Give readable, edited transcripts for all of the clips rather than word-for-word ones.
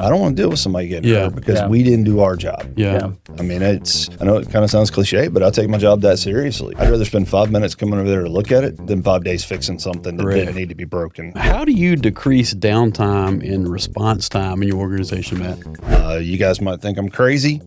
I don't want to deal with somebody getting Yeah. hurt because Yeah. we didn't do our job. Yeah. I mean, I know it kind of sounds cliche, but I take my job that seriously. I'd rather spend 5 minutes coming over there to look at it than 5 days fixing something that Correct. didn't need to be broken. How do you decrease downtime and response time in your organization, Matt? You guys might think I'm crazy.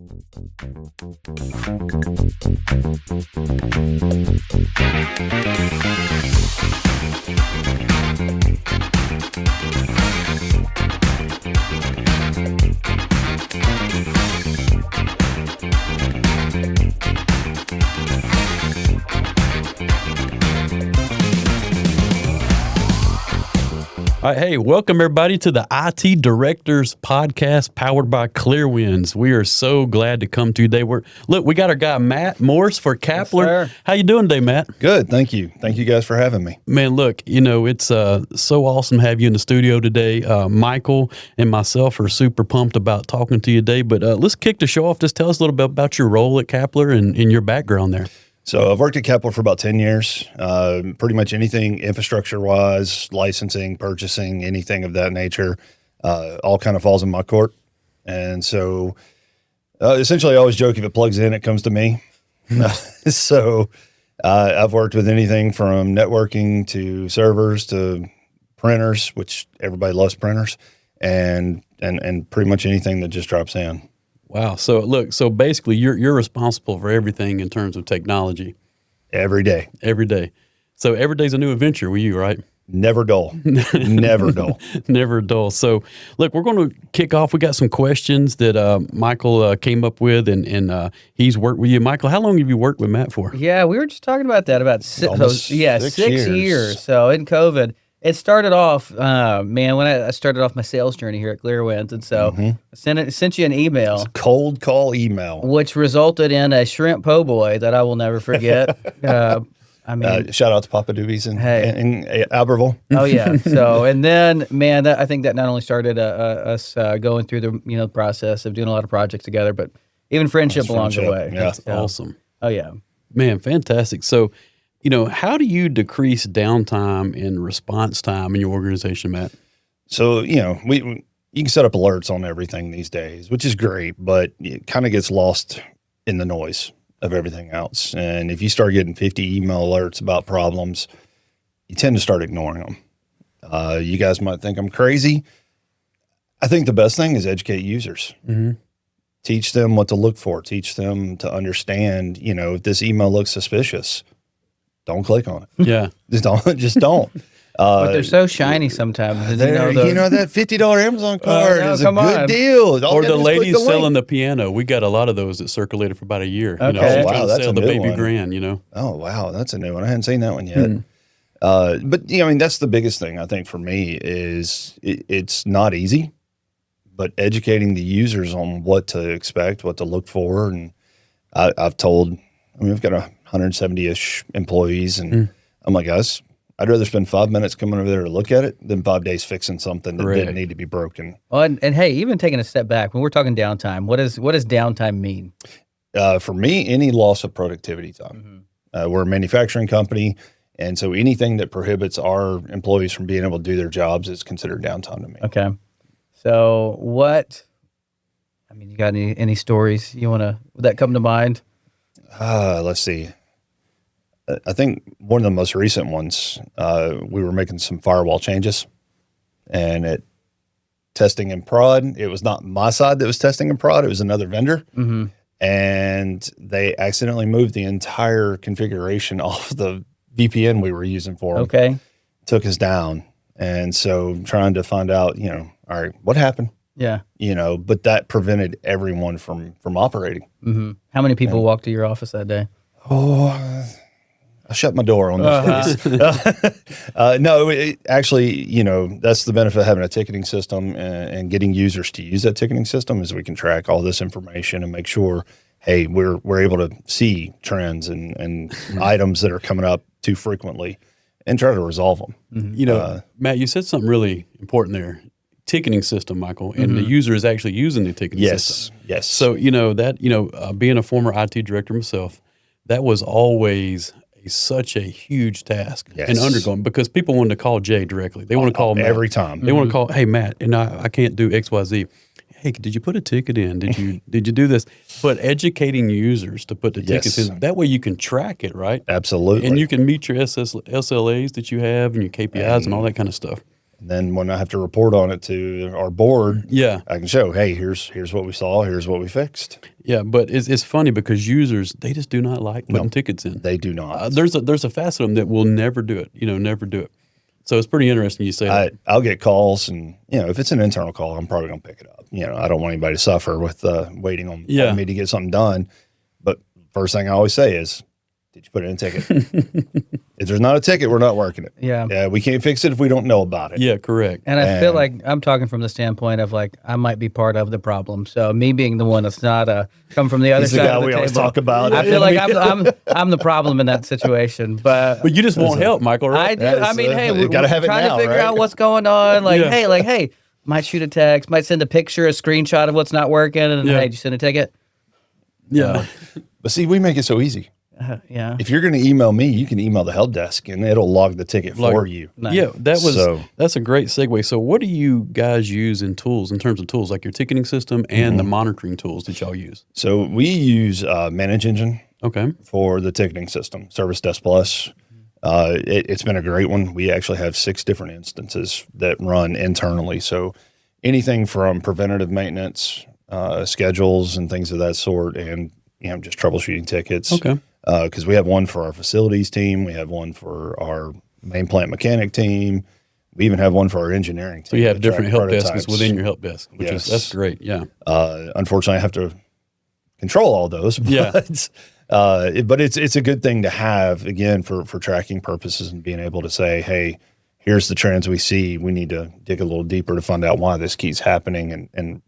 All right, hey, welcome everybody to the IT Directors Podcast powered by Clearwinds. We are so glad to come to you today. We got our guy Matt Morse for Kappler. Yes, How you doing today, Matt? Good, thank you. Thank you guys for having me. Man, look, it's so awesome to have you in the studio today. Michael and myself are super pumped about talking to you today, but let's kick the show off. Just tell us a little bit about your role at Kappler and your background there. So I've worked at Kappler for about 10 years. Pretty much anything infrastructure-wise, licensing, purchasing, anything of that nature, all kind of falls in my court. And so essentially I always joke if it plugs in, it comes to me. So I've worked with anything from networking to servers to printers, which everybody loves printers, and pretty much anything that just drops in. Wow. So basically you're responsible for everything in terms of technology. Every day. Every day. So every day's a new adventure with you, right? Never dull. Never dull. Never dull. So look, we're going to kick off. We got some questions that Michael came up with and he's worked with you. Michael, how long have you worked with Matt for? Yeah, we were just talking about that about Almost 6 6 years. So in COVID, it started off, when I started off my sales journey here at Clearwinds, and so I sent you an email, Cold call email. which resulted in a shrimp po' boy that I will never forget. Shout out to Papa Doobies in Albertville. Oh yeah. So and then, man, I think that not only started us going through the process of doing a lot of projects together, but even friendship along the way. Yeah. That's awesome. Oh yeah. Man, fantastic. So, how do you decrease downtime and response time in your organization, Matt? So, you can set up alerts on everything these days, which is great, but it kind of gets lost in the noise of everything else. And if you start getting 50 email alerts about problems, you tend to start ignoring them. You guys might think I'm crazy. I think the best thing is educate users. Mm-hmm. Teach them what to look for. Teach them to understand, if this email looks suspicious, don't click on it. Yeah. Just don't. But they're so shiny sometimes. That $50 Amazon card is a good deal. Or the ladies selling the piano. We got a lot of those that circulated for about a year. Okay. Oh, wow, trying to that's sell a the new baby one. grand, Oh, wow. That's a new one. I hadn't seen that one yet. But, that's the biggest thing I think for me is it's not easy, but educating the users on what to expect, what to look for. And I've told, we've got 170-ish employees, and I'm like, guys, I'd rather spend 5 minutes coming over there to look at it than 5 days fixing something that didn't need to be broken. Well, and hey, even taking a step back, when we're talking downtime, what does downtime mean? For me, any loss of productivity time. We're a manufacturing company, and so anything that prohibits our employees from being able to do their jobs is considered downtime to me. Okay. So you got any stories would that come to mind? Let's see. I think one of the most recent ones, we were making some firewall changes, and at testing in prod, it was not my side that was testing in prod, it was another vendor. And they accidentally moved the entire configuration off the VPN we were using for them. Okay. Took us down. And so trying to find out, all right, what happened? Yeah. But that prevented everyone from operating. How many people walked to your office that day? I shut my door on this. No, actually, that's the benefit of having a ticketing system and getting users to use that ticketing system is we can track all this information and make sure, hey, we're able to see trends and items that are coming up too frequently and try to resolve them. Matt, you said something really important there. Ticketing system, Michael, and the user is actually using the ticketing system. Yes. So, being a former IT director myself, that was always such a huge task and undergoing because people wanted to call Jay directly. They want to call Matt. Every time. They want to call, hey, Matt, and I can't do X, Y, Z. hey, did you put a ticket in? Did you do this? But educating users to put the tickets Yes. in, that way you can track it, right? Absolutely. And you can meet your SLAs that you have and your KPIs and all that kind of stuff. And then when I have to report on it to our board, Yeah. I can show, hey, here's what we saw, here's what we fixed. Yeah, but it's funny because users, they just do not like putting tickets in. They do not. There's a facet of them that will never do it, never do it. So it's pretty interesting you say that. I'll get calls, and if it's an internal call, I'm probably going to pick it up. I don't want anybody to suffer with waiting on me to get something done. But first thing I always say is, did you put in a ticket? If there's not a ticket, we're not working it. Yeah. We can't fix it if we don't know about it. Yeah, correct. And I feel like I'm talking from the standpoint of like I might be part of the problem. So me being the one that's not come from the other He's the side guy of the we table. always talk about. I feel like I'm the problem in that situation. But you just won't help, Michael, right? I do. That is, I mean, hey, you we're gotta have it trying now, to figure right? out what's going on. Like, Yeah. hey, might shoot a text, might send a picture, a screenshot of what's not working, and hey, did you send a ticket? Yeah. But see, we make it so easy. Yeah. If you're going to email me, you can email the help desk, and it'll log the ticket for you. Nice. Yeah, that's a great segue. So what do you guys use in terms of tools, like your ticketing system and the monitoring tools that y'all use? So we use Manage Engine Okay. for the ticketing system, Service Desk Plus. It's been a great one. We actually have 6 different instances that run internally. So anything from preventative maintenance, schedules, and things of that sort, and just troubleshooting tickets. Okay. Because we have one for our facilities team, we have one for our main plant mechanic team, we even have one for our engineering team. So you have to different track help desks prototypes. within your help desk, which Yes. that's great. Yeah. Unfortunately, I have to control all those. But, Yeah. but it's a good thing to have, again, for tracking purposes and being able to say, hey, here's the trends we see. We need to dig a little deeper to find out why this keeps happening and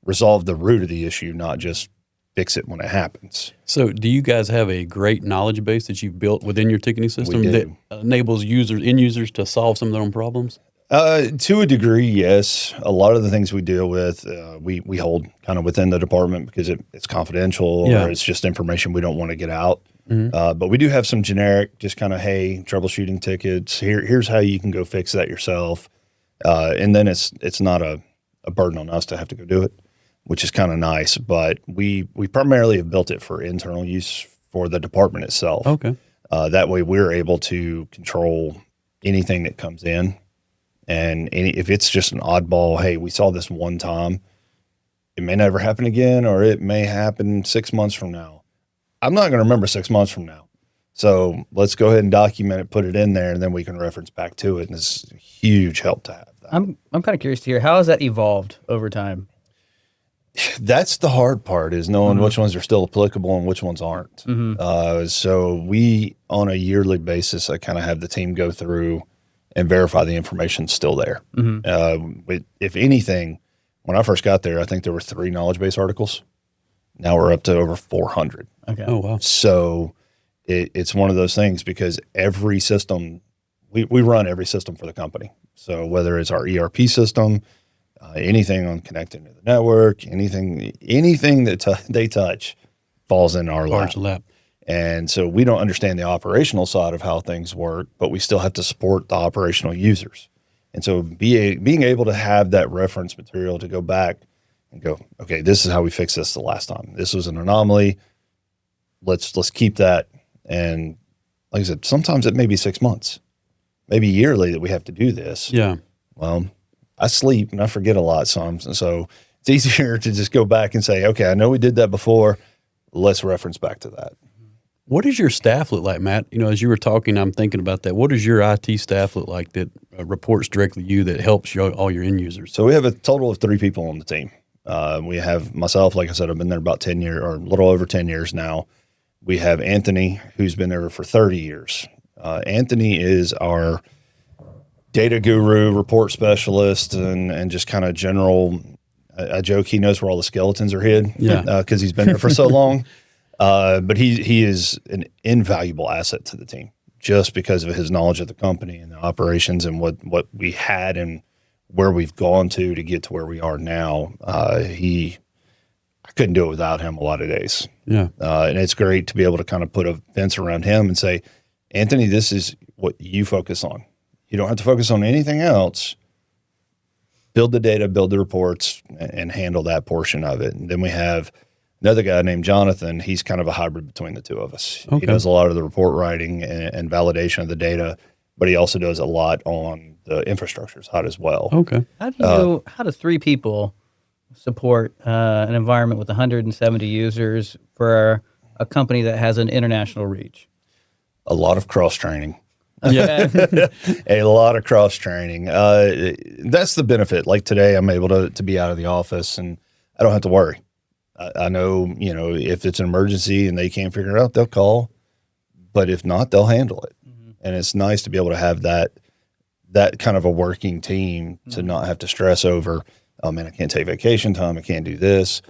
resolve the root of the issue, not just fix it when it happens. So do you guys have a great knowledge base that you've built within your ticketing system do. that enables end users to solve some of their own problems? To a degree, yes. A lot of the things we deal with, we hold kind of within the department because it's confidential Yeah. or it's just information we don't want to get out. But we do have some generic, just kind of, hey, troubleshooting tickets. Here's how you can go fix that yourself. And then it's not a burden on us to have to go do it, which is kind of nice. But we primarily have built it for internal use for the department itself. Okay. That way we're able to control anything that comes in. And if it's just an oddball, hey, we saw this one time, it may never happen again, or it may happen 6 months from now. I'm not going to remember 6 months from now. So let's go ahead and document it, put it in there, and then we can reference back to it. And it's a huge help to have that. I'm kind of curious to hear how has that evolved over time? That's the hard part, is knowing which ones are still applicable and which ones aren't. So we, on a yearly basis, I kind of have the team go through and verify the information's still there. If anything, when I first got there, I think there were 3 knowledge base articles. Now we're up to over 400. Okay. Oh, wow. So it's one of those things, because every system, we run every system for the company. So whether it's our ERP system, anything on connecting to the network, anything that they touch falls in our Large lap. lap. And so we don't understand the operational side of how things work, but we still have to support the operational users. And so being able to have that reference material to go back and go, okay, this is how we fixed this the last time. This was an anomaly. Let's keep that. And like I said, sometimes it may be 6 months, maybe yearly that we have to do this. Yeah. Well, I sleep and I forget a lot sometimes. So it's easier to just go back and say, okay, I know we did that before. Let's reference back to that. What does your staff look like, Matt? As you were talking, I'm thinking about that. What does your IT staff look like that reports directly to you, that helps all your end users? So we have a total of 3 people on the team. We have myself, like I said, I've been there about 10 years, or a little over 10 years now. We have Anthony, who's been there for 30 years. Anthony is our data guru, report specialist, and just kind of general. I joke he knows where all the skeletons are hid, because he's been there for so long. But he is an invaluable asset to the team, just because of his knowledge of the company and the operations and what we had and where we've gone to get to where we are now. I couldn't do it without him a lot of days. Yeah. And it's great to be able to kind of put a fence around him and say, Anthony, this is what you focus on. You don't have to focus on anything else. build the data, build the reports, and handle that portion of it. And then we have another guy named Jonathan. He's kind of a hybrid between the two of us. Okay. He does a lot of the report writing and validation of the data, but he also does a lot on the infrastructure side as well. Okay. How do three people support an environment with 170 users for a company that has an international reach? A lot of cross training. Yeah. A lot of cross training. That's the benefit. Like today, I'm able to be out of the office and I don't have to worry. I know, if it's an emergency and they can't figure it out, they'll call. But if not, they'll handle it. Mm-hmm. And it's nice to be able to have that kind of a working team to not have to stress over, oh man, I can't take vacation time. I can't do this.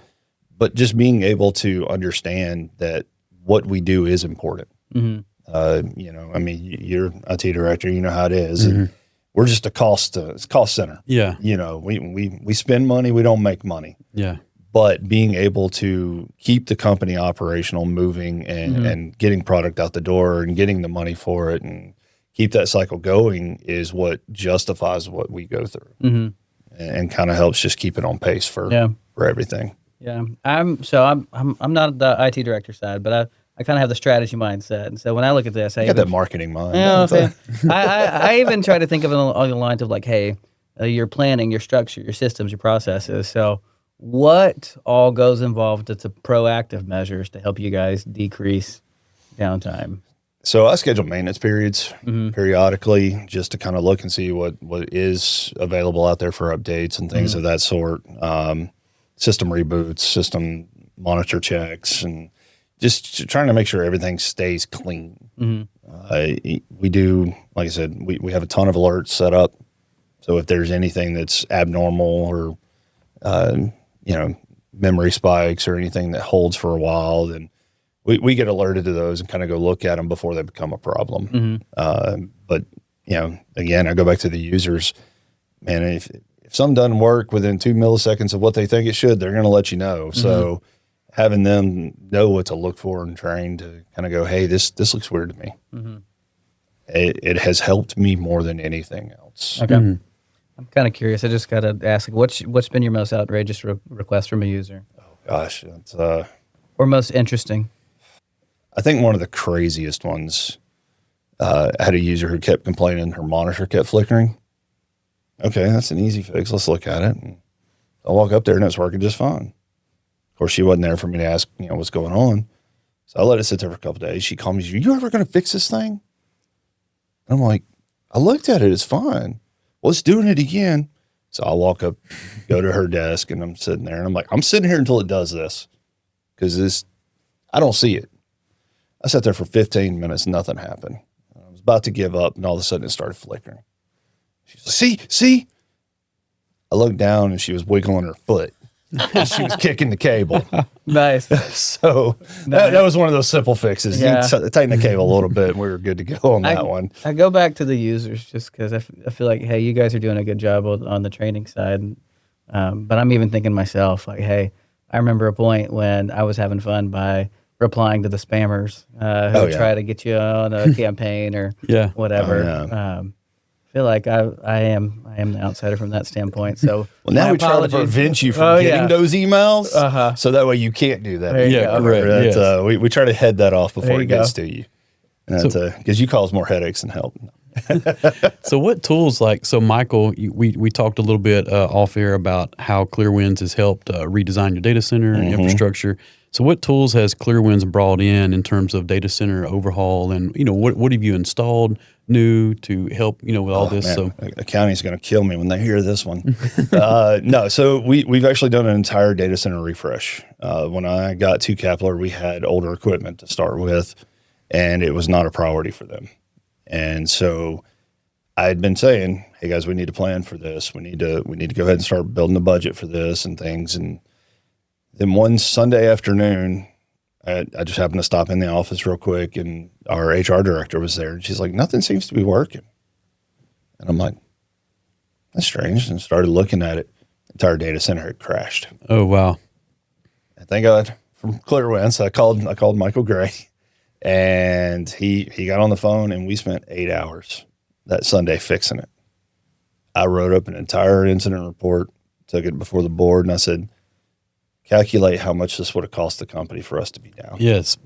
But just being able to understand that what we do is important. Mm-hmm. You're IT director, you know how it is. And we're just a cost center. Yeah. We spend money, we don't make money. Yeah. But being able to keep the company operational, moving and getting product out the door and getting the money for it and keep that cycle going is what justifies what we go through and kind of helps just keep it on pace for everything. Yeah. I'm not the IT director side, but I kind of have the strategy mindset. And so when I look at this, I got that marketing mind. I even try to think of it along the lines of like, hey, your planning, your structure, your systems, your processes. So what all goes involved into proactive measures to help you guys decrease downtime? So I schedule maintenance periods periodically just to kind of look and see what is available out there for updates and things of that sort. System reboots, system monitor checks, and just trying to make sure everything stays clean. We do, like I said, we have a ton of alerts set up. So if there's anything that's abnormal or, memory spikes or anything that holds for a while, then we get alerted to those and kind of go look at them before they become a problem. But, again, I go back to the users. Man, if something doesn't work within 2 milliseconds of what they think it should, they're going to let you know. So having them know what to look for and trained to kind of go, hey, this looks weird to me. It has helped me more than anything else. Okay. I'm kind of curious. I just got to ask, what's been your most outrageous request from a user? Oh, gosh. It's, or most interesting? I think one of the craziest ones, I had a user who kept complaining her monitor kept flickering. Okay, that's an easy fix. Let's look at it. And I walk up there and it's working just fine. Of course, she wasn't there for me to ask, what's going on. So I let it sit there for a couple of days. She called me, are you ever going to fix this thing? And I'm like, I looked at it. It's fine. Well, it's doing it again. So I walk up, go to her desk, and I'm sitting there. And I'm like, I'm sitting here until it does this because I don't see it. I sat there for 15 minutes. Nothing happened. I was about to give up, and all of a sudden it started flickering. She's like, see? I looked down, and she was wiggling her foot. She was kicking the cable. Nice. So that was one of those simple fixes. Yeah. You tighten the cable a little bit, and we were good to go on that one. I go back to the users just because I feel like, hey, you guys are doing a good job on the training side. But I'm even thinking myself, like, hey, I remember a point when I was having fun by replying to the spammers who try to get you on a campaign or whatever. I feel like I am the outsider from that standpoint. So now we try to prevent you from getting those emails, so that way you can't do that. Correct. Yes. We try to head that off before it gets to you, because you cause more headaches than help. So what tools Michael, we talked a little bit off air about how Clearwinds has helped redesign your data center and infrastructure. So what tools has Clearwinds brought in terms of data center overhaul, and what have you installed new to help with all this? Man, so the county's going to kill me when they hear this one. No, so we've actually done an entire data center refresh. When I got to Kappler, we had older equipment to start with, and it was not a priority for them. And so I had been saying, hey guys, we need to plan for this. We need to go ahead and start building a budget for this and things. And then one Sunday afternoon, I just happened to stop in the office real quick, and our HR director was there, and she's like, nothing seems to be working. And I'm like, that's strange. And started looking at it. The entire data center had crashed. Oh, wow. And thank God from Clearwinds, I called Michael Gray, and he got on the phone, and we spent 8 hours that Sunday fixing it. I wrote up an entire incident report, took it before the board, and I said, calculate how much this would have cost the company for us to be down. Yes,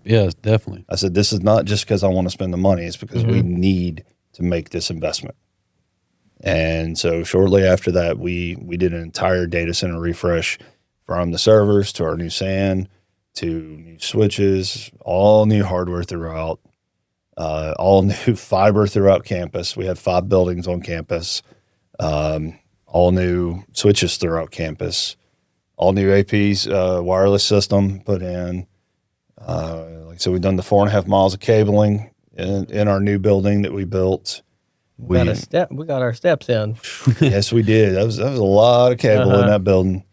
definitely. I said, this is not just because I want to spend the money. It's because we need to make this investment. And so shortly after that, we did an entire data center refresh from the servers to our new SAN to new switches, all new hardware throughout, all new fiber throughout campus. We had 5 buildings on campus, all new switches throughout campus, all new APs, wireless system put in. Like I said, we've done the 4.5 miles of cabling in our new building that we built. We got our steps in. Yes, we did. That was a lot of cable in that building.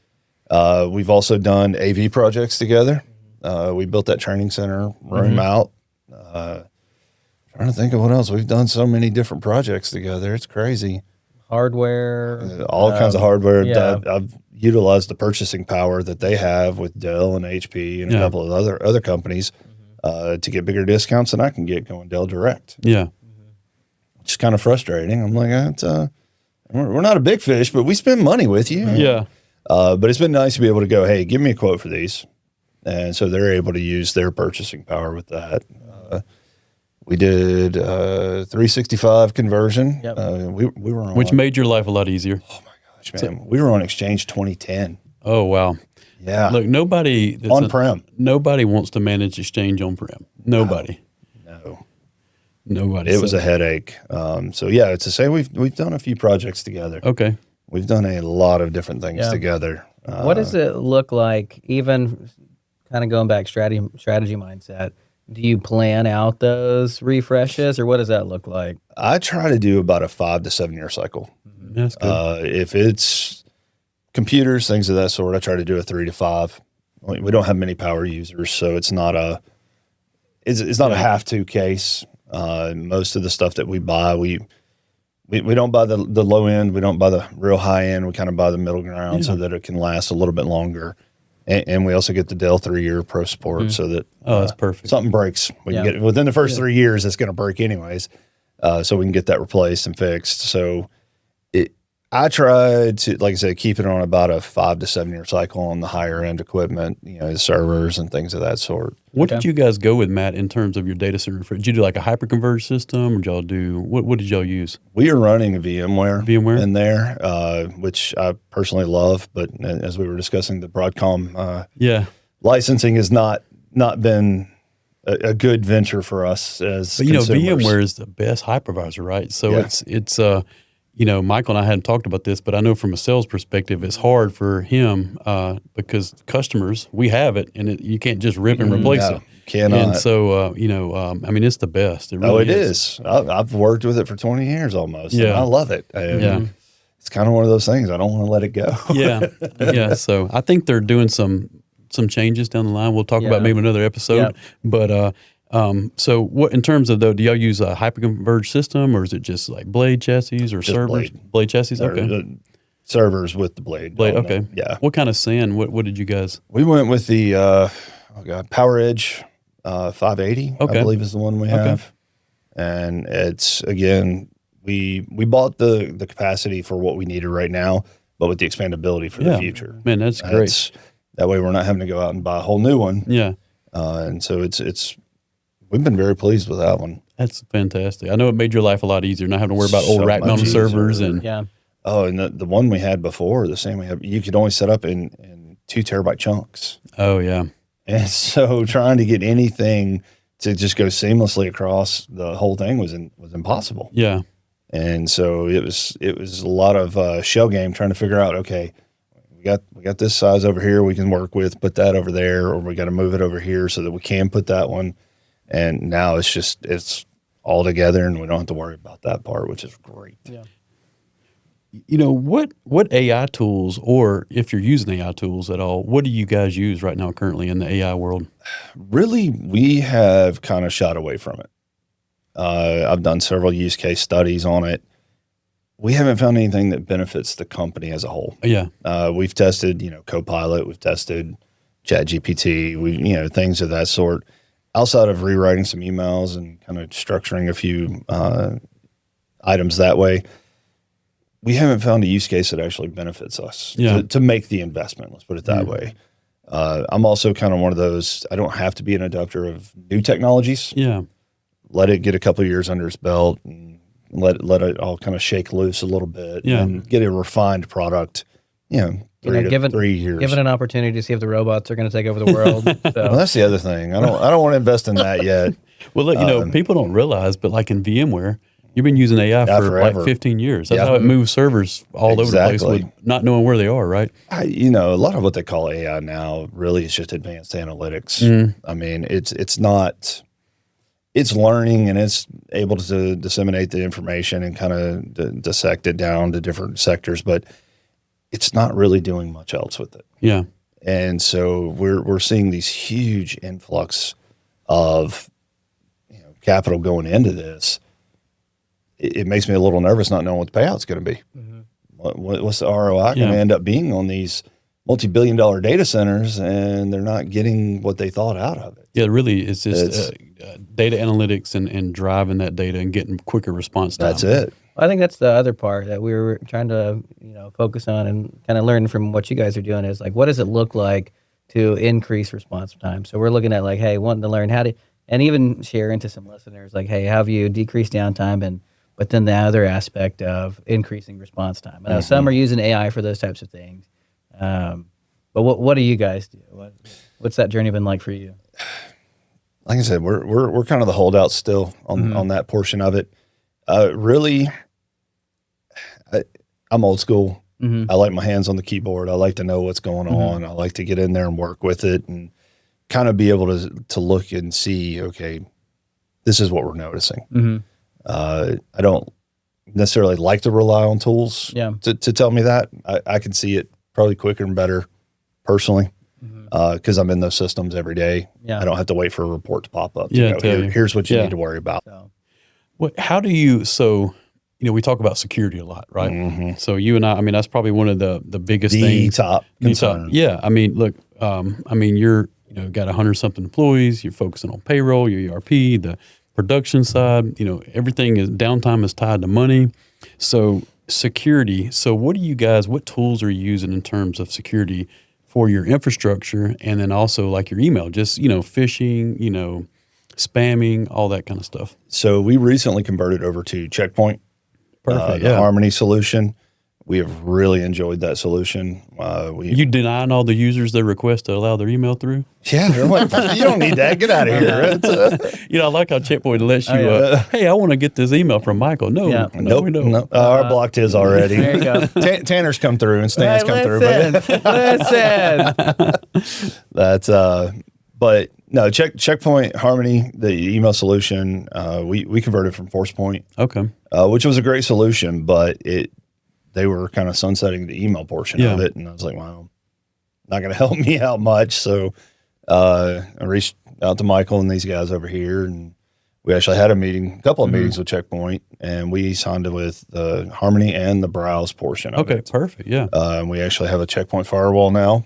We've also done AV projects together. We built that training center room out. Trying to think of what else. We've done so many different projects together. It's crazy. Hardware. All kinds of hardware. Yeah. I've utilized the purchasing power that they have with Dell and HP and a couple of other companies to get bigger discounts than I can get going Dell Direct. Yeah. Which is kind of frustrating. I'm like, we're not a big fish, but we spend money with you. Yeah. But it's been nice to be able to go, hey, give me a quote for these. And so they're able to use their purchasing power with that. We did 365 conversion. Yep. We were on, Which made your life a lot easier. oh my gosh, man. We were on Exchange 2010. Oh, wow. Yeah. Look, nobody On-prem. Nobody wants to manage Exchange on-prem. Nobody. No. Nobody. It was a headache. So yeah, it's to say we've done a few projects together. Okay. We've done a lot of different things Yeah. together. What does it look like, even kind of going back strategy mindset? Do you plan out those refreshes, or what does that look like? I try to do about a 5 to 7 year cycle. That's good. If it's computers, things of that sort, I try to do a 3 to 5. We don't have many power users, so it's not a a have to case. Most of the stuff that we buy, we don't buy the low end, we don't buy the real high end. We kind of buy the middle ground so that it can last a little bit longer. And we also get the Dell 3-year Pro support so that That's perfect. something breaks, we can get it within the first 3 years. It's going to break anyways, so we can get that replaced and fixed. So I try to, like I said, keep it on about a 5 to 7 year cycle on the higher end equipment, the servers and things of that sort. What did you guys go with, Matt, in terms of your data center? Did you do like a hyperconverged system, or did y'all do what did y'all use? We are running a VMware in there, which I personally love. But as we were discussing, the Broadcom licensing has not been a good venture for us as consumers. VMware is the best hypervisor, right? So it's Michael and I hadn't talked about this, but I know from a sales perspective, it's hard for him because customers, we have it, and you can't just rip and replace it. Cannot. And so, I mean, it's the best. It really is. I've worked with it for 20 years almost. And I love it. And it's kind of one of those things. I don't want to let it go. Yeah. So I think they're doing some changes down the line. We'll talk about maybe another episode. But so what in terms of, though, do y'all use a hyperconverged system, or is it just like blade chassis or Just servers? Blade chassis? Okay. Servers with the blade. Okay. Yeah. What kind of SAN? What did you guys? We went with the Power Edge 580, I believe is the one we have. And it's, again, we bought the capacity for what we needed right now, but with the expandability for the future. Man, that's great. That way we're not having to go out and buy a whole new one. Yeah. And so we've been very pleased with that one. That's fantastic. I know it made your life a lot easier, not having to worry about old rack mounted servers and Oh, and the one we had before, the same we have, you could only set up in 2 terabyte chunks. Oh yeah. And so trying to get anything to just go seamlessly across the whole thing was impossible. Yeah. And so it was a lot of shell game trying to figure out, okay, we got this size over here we can work with, put that over there, or we got to move it over here so that we can put that one. And now it's all together and we don't have to worry about that part, which is great. Yeah. What AI tools, or if you're using AI tools at all, what do you guys use right now currently in the AI world? Really, we have kind of shot away from it. I've done several use case studies on it. We haven't found anything that benefits the company as a whole. Yeah. We've tested, Copilot, we've tested ChatGPT, things of that sort. Outside of rewriting some emails and kind of structuring a few items that way, we haven't found a use case that actually benefits us Yeah. to make the investment. Let's put it that way. I'm also kind of one of those, I don't have to be an adopter of new technologies. Yeah. Let it get a couple of years under its belt and let it all kind of shake loose a little bit and get a refined product, 3 years. Given an opportunity to see if the robots are going to take over the world. So. Well, that's the other thing. I don't want to invest in that yet. Well, look, people don't realize, but like in VMware, you've been using AI for forever. like 15 years. That's how it moves servers all over the place with not knowing where they are, right? A lot of what they call AI now really is just advanced analytics. I mean, it's not. It's learning and it's able to disseminate the information and kind of dissect it down to different sectors, but it's not really doing much else with it. Yeah. And so we're seeing these huge influx of capital going into this. It makes me a little nervous not knowing what the payout's going to be. What's the ROI going to end up being on these multi-billion-dollar data centers, and they're not getting what they thought out of it. Yeah, really, it's just data analytics and driving that data and getting quicker response time. That's it. I think that's the other part that we were trying to, focus on and kind of learn from what you guys are doing is like, what does it look like to increase response time? So we're looking at like, hey, wanting to learn how to, and even share into some listeners like, hey, how have you decreased downtime but then the other aspect of increasing response time. I know some are using AI for those types of things. But what do you guys do? What's that journey been like for you? Like I said, we're kind of the holdouts still on that portion of it. Really, I'm old school. I like my hands on the keyboard. I like to know what's going on. I like to get in there and work with it and kind of be able to look and see, okay, this is what we're noticing. I don't necessarily like to rely on tools to tell me that. I can see it probably quicker and better personally because I'm in those systems every day. I don't have to wait for a report to pop up. Here's what you need to worry about. So. How do you, we talk about security a lot, right? So you and I mean, that's probably one of the biggest things. Top concern. Yeah. I mean, look, you're, got 100-something employees, you're focusing on payroll, your ERP, the production side, everything is downtime is tied to money. So security. So what tools are you using in terms of security for your infrastructure? And then also like your email, just, phishing, spamming, all that kind of stuff. So we recently converted over to Checkpoint, the Harmony solution. We have really enjoyed that solution. You denying all the users their request to allow their email through? Yeah, they're like, you don't need that. Get out of here. I like how Checkpoint lets you, hey, I want to get this email from Michael. No, nope. I blocked his already. There you go. Tanner's come through and Stan's come through. Listen. That's, but no, Checkpoint, Harmony, the email solution, we converted from ForcePoint. Okay. Which was a great solution, but they were kind of sunsetting the email portion of it. And I was like, wow, not going to help me out much. So I reached out to Michael and these guys over here, and we actually had a couple of meetings with Checkpoint, and we signed it with the Harmony and the Browse portion of it. Okay, perfect, yeah. And we actually have a Checkpoint firewall now.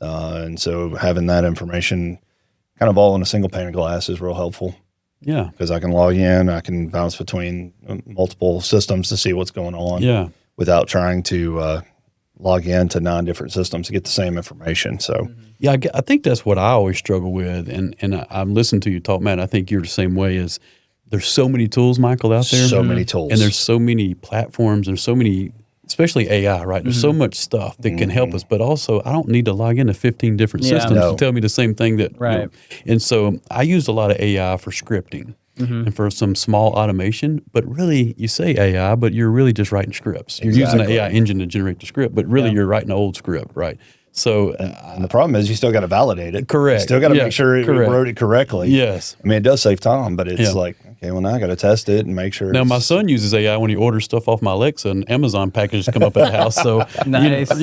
And so having that information kind of all in a single pane of glass is real helpful. Yeah. Because I can log in, I can bounce between multiple systems to see what's going on. Yeah. Without trying to log into 9 different systems to get the same information. So, yeah, I think that's what I always struggle with. And I'm listening to you talk, Matt. I think you're the same way. Is there's so many tools, Michael, out there. So many tools. And there's so many platforms. There's so many, especially AI, right? There's so much stuff that can help us. But also, I don't need to log into 15 different systems to tell me the same thing that. Right. And so I used a lot of AI for scripting. And for some small automation, but really you say AI, but you're really just writing scripts. You're using an AI engine to generate the script, but really you're writing an old script, right? So, and the problem is you still got to validate it. Correct. You still got to make sure it wrote it correctly. Yes. I mean, it does save time, but it's like, okay, well, now I got to test it and make sure. Now, my son uses AI when he orders stuff off my Alexa, and Amazon packages come up at the house. So, nice. I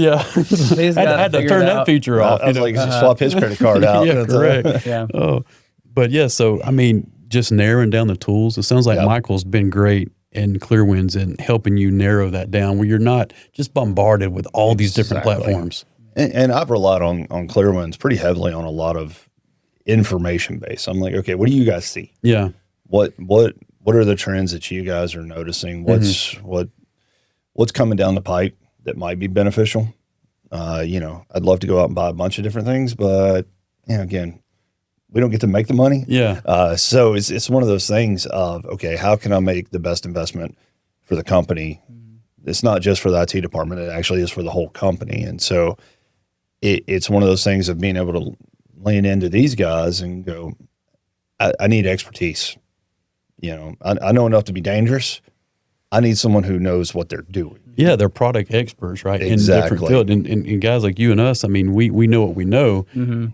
had to turn that feature off. I was like, just swap his credit card out. Yeah, correct. But yeah, so, I mean, just narrowing down the tools. It sounds like Michael's been great in Clearwinds and helping you narrow that down where you're not just bombarded with all these different platforms. And I've relied on Clearwinds pretty heavily on a lot of information base. I'm like, okay, what do you guys see? Yeah. What are the trends that you guys are noticing? What's what's coming down the pipe that might be beneficial. I'd love to go out and buy a bunch of different things, but again, we don't get to make the money. Yeah. So it's one of those things of, okay, how can I make the best investment for the company? It's not just for the IT department. It actually is for the whole company. And so it's one of those things of being able to lean into these guys and go, I need expertise. I know enough to be dangerous. I need someone who knows what they're doing. Yeah, they're product experts, right? Exactly. In different fields. And guys like you and us, I mean, we know what we know,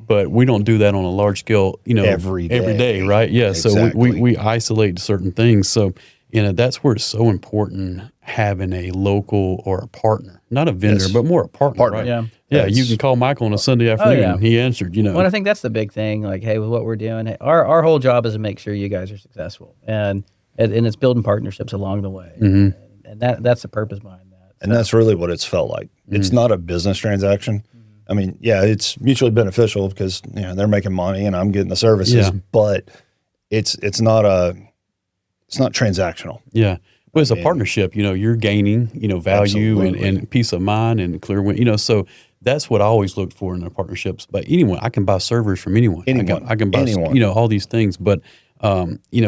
but we don't do that on a large scale, Every day. right? Yeah. Exactly. So we isolate certain things. So, that's where it's so important having a local or a partner, not a vendor, Yes. but more a partner, right? Yeah. Yeah, That's- you can call Michael on a Sunday afternoon yeah. and he answered, Well, I think that's the big thing. Like, hey, with what we're doing, our whole job is to make sure you guys are successful, and it's building partnerships along the way, and that's the purpose behind that. And that's really what it's felt like. It's not a business transaction. I mean, yeah, it's mutually beneficial because they're making money and I'm getting the services, Yeah. but it's not transactional. Yeah. Well, it's a partnership, you're gaining, value Absolutely. and peace of mind and clear win, so that's what I always look for in the partnerships. But anyone, I can buy servers from anyone. I can buy, Anyone. all these things. But,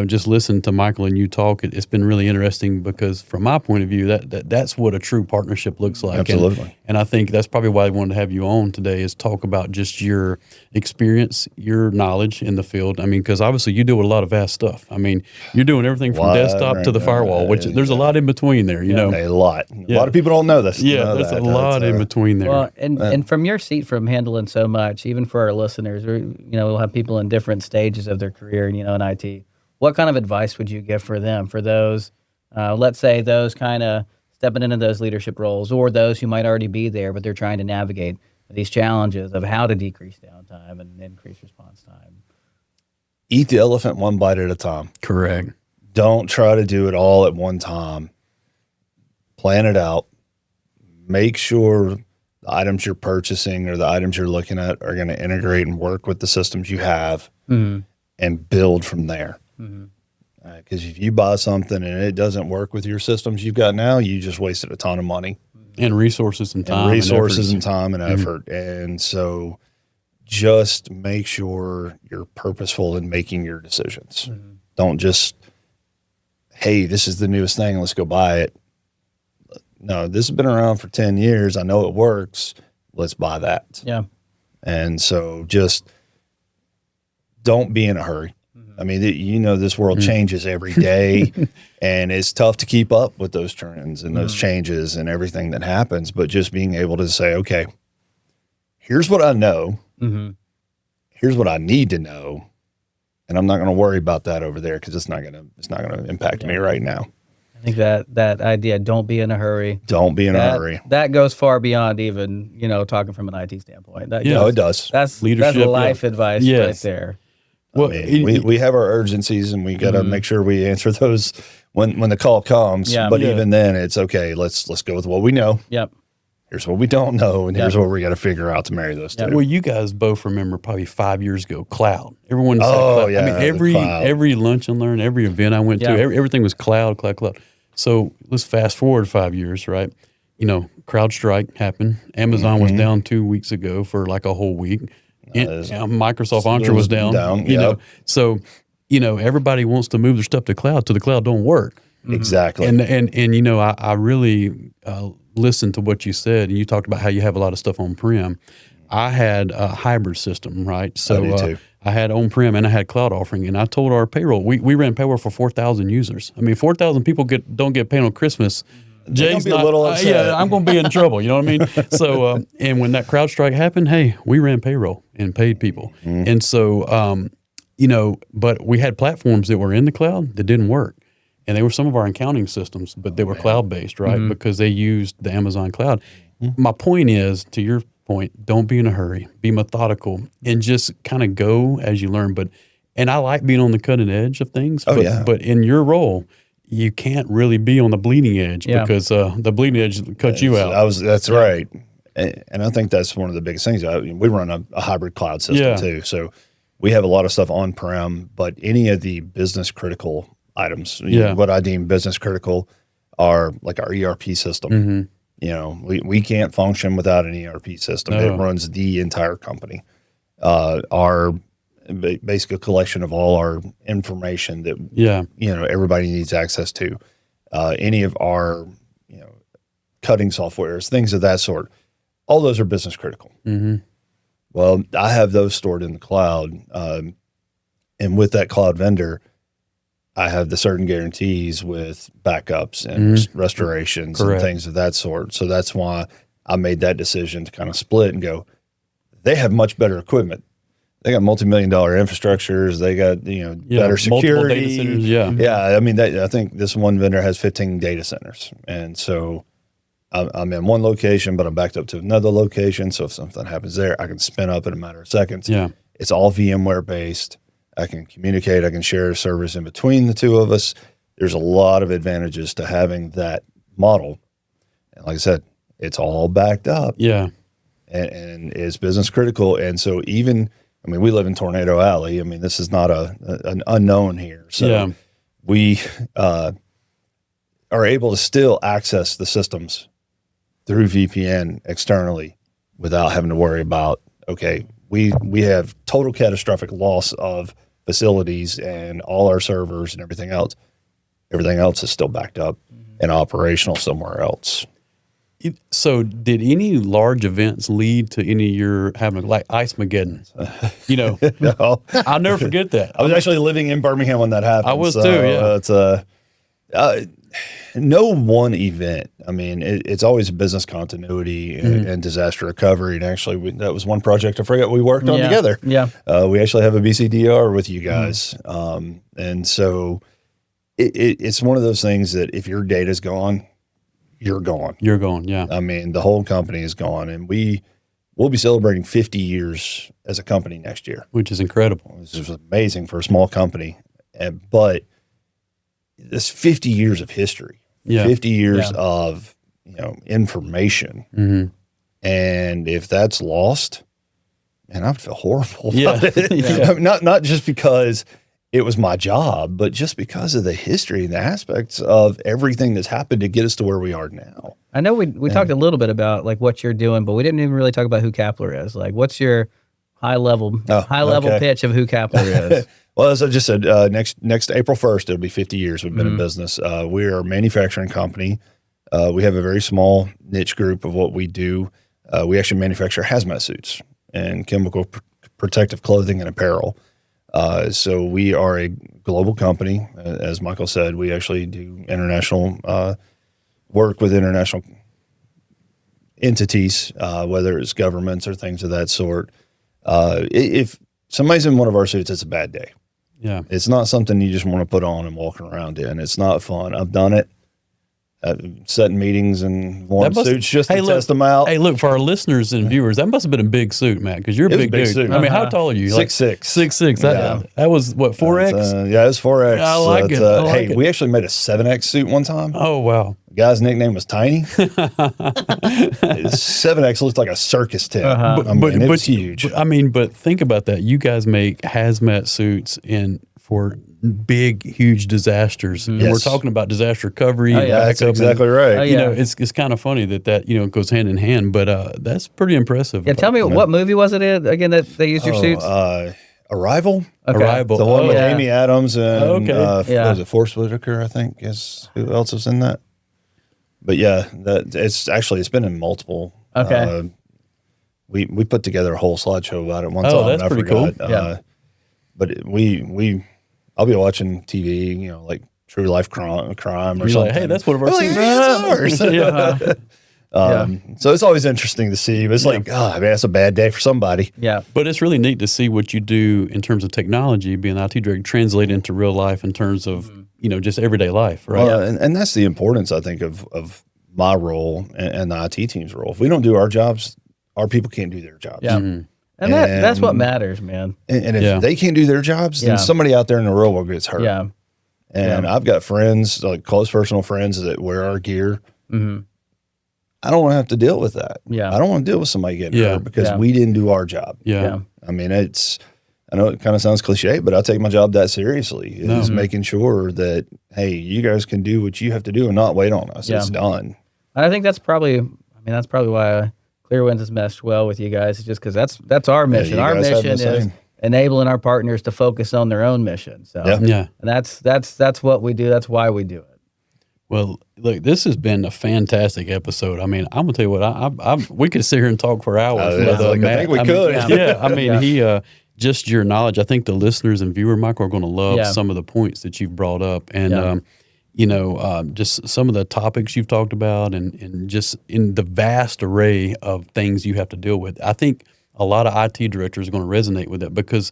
just listen to Michael and you talk. It's been really interesting because from my point of view, that's what a true partnership looks like. Absolutely. And I think that's probably why I wanted to have you on today is talk about just your experience, your knowledge in the field. I mean, because obviously you do a lot of vast stuff. I mean, you're doing everything from desktop to the firewall, which there's a lot in between there, A lot. A lot of people don't know this. Yeah, there's a lot in between there. Well, and from your seat, from handling so much, even for our listeners, we'll have people in different stages of their career, in IT. What kind of advice would you give for them, for those, let's say those kind of stepping into those leadership roles, or those who might already be there, but they're trying to navigate these challenges of how to decrease downtime and increase response time? Eat the elephant one bite at a time. Correct. Don't try to do it all at one time. Plan it out. Make sure the items you're purchasing or the items you're looking at are going to integrate and work with the systems you have and build from there. Because if you buy something and it doesn't work with your systems you've got now, you just wasted a ton of money. And resources and time. And time and effort. And so just make sure you're purposeful in making your decisions. Don't just, hey, this is the newest thing, let's go buy it. No, this has been around for 10 years. I know it works. Let's buy that. Yeah. And so just don't be in a hurry. I mean, this world changes every day and it's tough to keep up with those trends and those changes and everything that happens, but just being able to say, okay, here's what I know. Here's what I need to know. And I'm not going to worry about that over there because it's not going to impact me right now. I think that idea, don't be in a hurry. Don't be in a hurry. That goes far beyond even, talking from an IT standpoint. No, it does. That's Leadership, that's life advice Yes. right there. Well, I mean, we have our urgencies and we got to make sure we answer those when the call comes. Yeah. But Yeah. even then, it's okay. Let's go with what we know. Yep. Here's what we don't know, and here's what we got to figure out to marry those two. Well, you guys both remember probably 5 years ago, cloud. Everyone said Oh, cloud. yeah, I mean, the cloud. every lunch and learn, every event I went to, Yeah. everything was cloud. So let's fast forward 5 years, right? CrowdStrike happened. Amazon was down 2 weeks ago for like a whole week. Microsoft Entra was down. Yep. So everybody wants to move their stuff to cloud, so the cloud don't work. Exactly. And I really listened to what you said, and you talked about how you have a lot of stuff on prem. I had a hybrid system, right? So I do too. I had on prem and I had cloud offering, and I told our payroll we ran payroll for 4,000 users. I mean, 4,000 people don't get paid on Christmas. Jay's be a little upset. yeah, I'm going to be in trouble. You know what I mean? So, and when that CrowdStrike happened, hey, we ran payroll and paid people. And so, but we had platforms that were in the cloud that didn't work. And they were some of our accounting systems, but they were cloud-based, right? Because they used the Amazon cloud. My point is, to your point, don't be in a hurry. Be methodical and just kind of go as you learn. And I like being on the cutting edge of things. But in your role, you can't really be on the bleeding edge because the bleeding edge cuts you out. That's right. And I think that's one of the biggest things. We run a hybrid cloud system too. So we have a lot of stuff on-prem, but any of the business critical items, what I deem business critical, our ERP system. Mm-hmm. You know, we can't function without an ERP system. No. It runs the entire company. Our basic collection of all our information that everybody needs access to. Any of our cutting softwares, things of that sort. All those are business critical. Mm-hmm. Well, I have those stored in the cloud, and with that cloud vendor, I have the certain guarantees with backups and restorations and things of that sort. So that's why I made that decision to kind of split and go. They have much better equipment. They got multi-million-dollar infrastructures. They got better security. Data centers, yeah. I mean, I think this one vendor has 15 data centers, and so I'm in one location, but I'm backed up to another location. So if something happens there, I can spin up in a matter of seconds. Yeah, it's all VMware based. I can communicate. I can share servers in between the two of us. There's a lot of advantages to having that model, and like I said, it's all backed up. Yeah, and it's business critical. And so we live in Tornado Alley. I mean, this is not an unknown here. So we are able to still access the systems through VPN externally without having to worry about, okay, we have total catastrophic loss of facilities and all our servers and everything else. Everything else is still backed up and operational somewhere else. So did any large events lead to any of your having like Ice-Mageddon? No. I'll never forget that. I was actually living in Birmingham when that happened. I was too, yeah. It's no one event. I mean, it's always business continuity and disaster recovery. And actually, that was one project I forgot we worked on together. Yeah. We actually have a BCDR with you guys. And so it's one of those things that if your data's gone, you're gone. You're gone, yeah. I mean, the whole company is gone. And we'll be celebrating 50 years as a company next year. Which is incredible. This is amazing for a small company. But this 50 years of history, 50 years of information. Mm-hmm. And if that's lost, man, I would feel horrible about it. Not just because it was my job, but just because of the history and the aspects of everything that's happened to get us to where we are now. I know we talked a little bit about like what you're doing, but we didn't even really talk about who Kappler is. Like, what's your high level pitch of who Kappler is? Well, as I just said, next April 1st, it'll be 50 years we've been in business. We are a manufacturing company. We have a very small niche group of what we do. We actually manufacture hazmat suits and chemical protective clothing and apparel. So we are a global company. As Michael said, we actually do international work with international entities, whether it's governments or things of that sort. If somebody's in one of our suits, it's a bad day. Yeah. It's not something you just want to put on and walk around in. It's not fun. I've done it. Sat in meetings and worn suits just to test them out. Hey, look, for our listeners and viewers, that must have been a big suit, Matt, because you're a big dude. Suit. I mean, how tall are you? 6'6". 6'6". That was what, 4X? Yeah, it was 4X. I like it. Hey, we actually made a 7X suit one time. Oh, wow. The guy's nickname was Tiny. 7X looked like a circus tent. It was huge. But think about that. You guys make hazmat suits for big, huge disasters. And we're talking about disaster recovery. That's exactly right. It's kind of funny that goes hand in hand, but that's pretty impressive. Yeah, tell me, what movie was it in, again, that they used your suits? Arrival. Okay. Arrival. The one with Amy Adams and was it Forrest Whitaker, I think, is who else was in that. But it's been in multiple. Okay. We put together a whole slideshow about it one time. That's pretty cool. But I'll be watching TV, like True Life Crime or something. Like, hey, that's one of our scenes. So it's always interesting to see. But it's like, that's a bad day for somebody. Yeah. But it's really neat to see what you do in terms of technology, being an IT director, translate into real life in terms of, just everyday life, right? Well, and that's the importance, I think, of my role and the IT team's role. If we don't do our jobs, our people can't do their jobs. Yeah. Mm-hmm. And that's what matters, man. And if they can't do their jobs, then somebody out there in the real world gets hurt. Yeah. And I've got friends, like close personal friends that wear our gear. Mm-hmm. I don't want to have to deal with that. Yeah. I don't want to deal with somebody getting hurt because we didn't do our job. Yeah. I mean, it's I know it kind of sounds cliche, but I take my job that seriously. Is making sure that, hey, you guys can do what you have to do and not wait on us. Yeah. It's done. And I think that's probably why Clear Winds has meshed well with you guys, is just because that's our mission. you Our guys have mission the is same. enabling our partners to focus on their own mission. So, Yeah. and that's what we do. That's why we do it. Well, look, this has been a fantastic episode. I mean, I'm gonna tell you what, we could sit here and talk for hours. Yeah, with, I Matt. think we I mean, could. Yeah, I mean, he just your knowledge. I think the listeners and viewer, Michael, are going to love some of the points that you've brought up, and just some of the topics you've talked about, and just in the vast array of things you have to deal with. I think a lot of IT directors are going to resonate with it because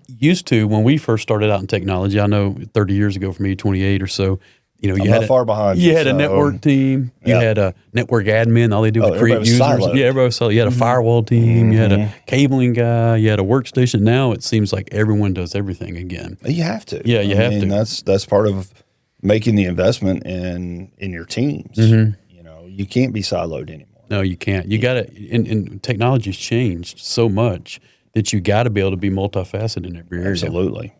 used to, when we first started out in technology, I know 30 years ago for me, 28 or so. You know, I'm not far behind. You had a network team. You had a network admin. All they do was create everybody was users. siloed. Yeah, everybody was siloed. You had a firewall team. You had a cabling guy. You had a workstation. Now it seems like everyone does everything again. You have to. Yeah, you have to. That's part of making the investment in your teams. Mm-hmm. You know, you can't be siloed anymore. No, you can't. You got to. And technology's changed so much that you got to be able to be multifaceted in every area. Absolutely.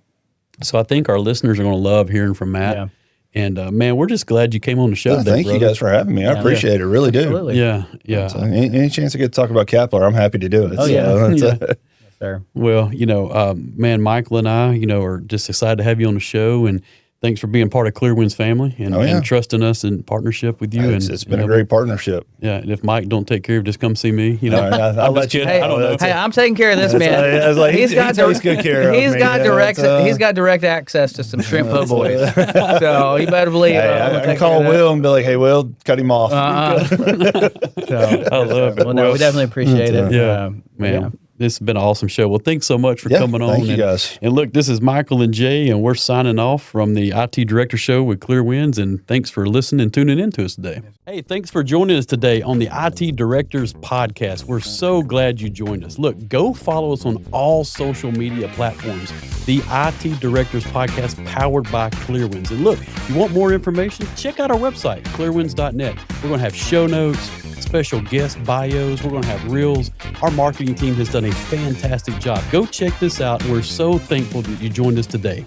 So I think our listeners are going to love hearing from Matt. Yeah. And man, we're just glad you came on the show. Thank you guys for having me. I appreciate it. Really do. Absolutely. Yeah. So any chance I get to talk about Kappler, I'm happy to do it. Oh, yeah. So, Sir. Well, man, Michael and I, are just excited to have you on the show, and thanks for being part of Clear Winds family and trusting us in partnership with you. It's been a great partnership. Yeah, and if Mike don't take care of, just come see me. I'll let you. Hey, I don't know. hey, I'm taking care of this man. I was like, he takes good care of me. He's got direct access to some shrimp po' boys. So you better believe. I can call Will and be like, "Hey, Will, cut him off." I love it. Well, no, we definitely appreciate it. Yeah, man. This has been an awesome show. Well, thanks so much for coming on. Thank you guys. And look, this is Michael and Jay, and we're signing off from the IT Director Show with Clear Winds. And thanks for listening and tuning in to us today. Hey, thanks for joining us today on the IT Directors Podcast. We're so glad you joined us. Look, go follow us on all social media platforms. The IT Directors Podcast, powered by Clear Winds. And look, if you want more information, check out our website, clearwinds.net. We're going to have show notes, special guest bios. We're going to have reels. Our marketing team has done a fantastic job. Go check this out. We're so thankful that you joined us today.